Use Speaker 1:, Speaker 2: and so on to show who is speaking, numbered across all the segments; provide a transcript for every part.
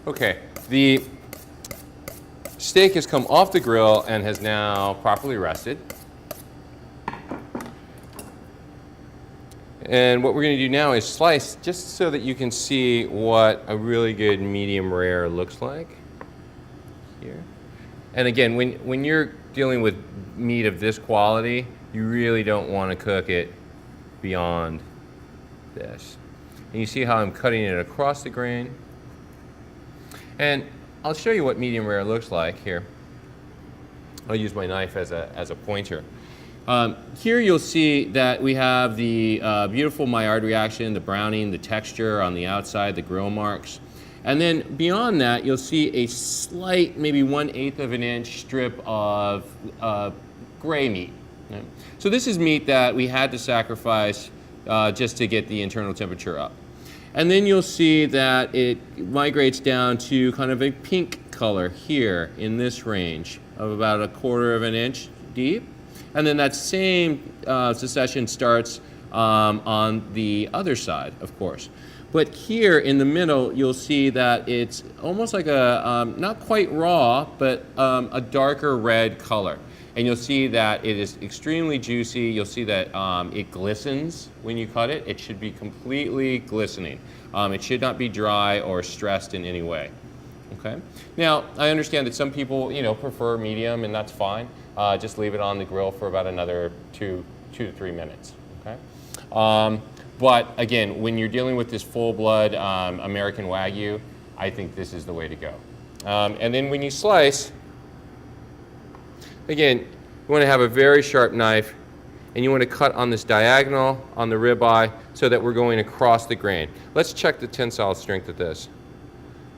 Speaker 1: Okay, the steak has come off the grill and has now properly rested. And what we're going to do now is slice just so that you can see what a really good medium rare looks like here. And again, when you're dealing with meat of this quality, you really don't want to cook it beyond this. And you see how I'm cutting it across the grain. And I'll show you what medium rare looks like here. I'll use my knife as a pointer. Here you'll see that we have the beautiful Maillard reaction, the browning, the texture on the outside, the grill marks. And then beyond that, you'll see a slight, maybe 1/8 of an inch strip of gray meat. Right? So this is meat that we had to sacrifice just to get the internal temperature up. And then you'll see that it migrates down to kind of a pink color here in this range of about 1/4 of an inch deep. And then that same succession starts on the other side, of course. But here in the middle, you'll see that it's almost like a, not quite raw, but a darker red color. And you'll see that it is extremely juicy. You'll see that it glistens when you cut it. It should be completely glistening. It should not be dry or stressed in any way. Okay. Now, I understand that some people, prefer medium, and that's fine. Just leave it on the grill for about another two to 3 minutes. Okay. But again, when you're dealing with this full-blood American Wagyu, I think this is the way to go. And then when you slice, again, you want to have a very sharp knife, and you want to cut on this diagonal on the ribeye so that we're going across the grain. Let's check the tensile strength of this.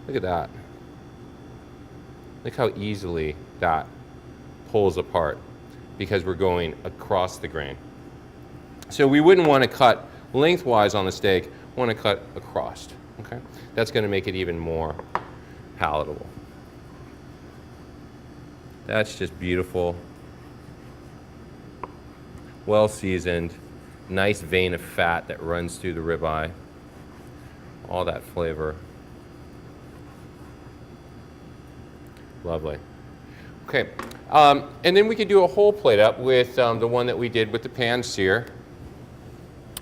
Speaker 1: Look at that. Look how easily that pulls apart because we're going across the grain. So we wouldn't want to cut lengthwise on the steak, we want to cut across. Okay? That's going to make it even more palatable. That's just beautiful. Well seasoned, nice vein of fat that runs through the ribeye. All that flavor. Lovely. Okay, and then we could do a whole plate up with the one that we did with the pan sear.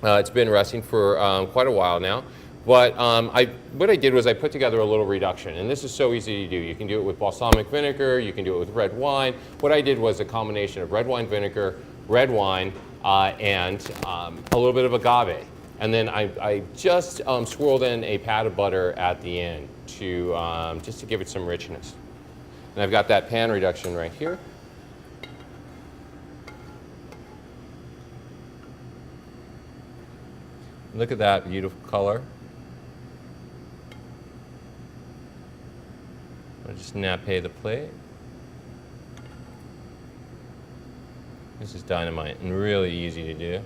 Speaker 1: It's been resting for quite a while now. But what I did was I put together a little reduction, and this is so easy to do. You can do it with balsamic vinegar, you can do it with red wine. What I did was a combination of red wine vinegar, red wine, and a little bit of agave. And then I just swirled in a pat of butter at the end to just to give it some richness. And I've got that pan reduction right here. Look at that beautiful color. I'll just nappe the plate. This is dynamite and really easy to do.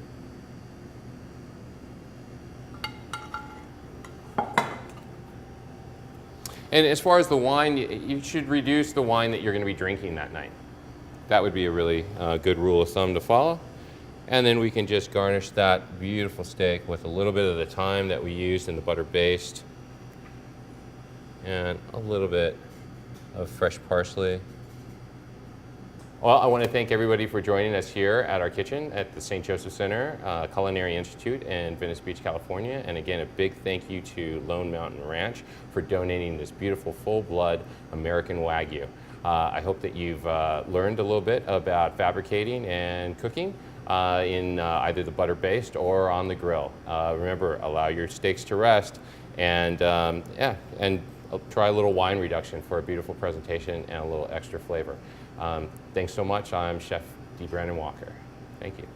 Speaker 1: And as far as the wine, you should reduce the wine that you're going to be drinking that night. That would be a really good rule of thumb to follow. And then we can just garnish that beautiful steak with a little bit of the thyme that we used in the butter baste and a little bit of fresh parsley. Well, I want to thank everybody for joining us here at our kitchen at the St. Joseph Center Culinary Institute in Venice Beach, California. And again, a big thank you to Lone Mountain Ranch for donating this beautiful full-blood American Wagyu. I hope that you've learned a little bit about fabricating and cooking in either the butter based or on the grill. Remember, allow your steaks to rest, and try a little wine reduction for a beautiful presentation and a little extra flavor. Thanks so much. I'm Chef D. Brandon Walker. Thank you.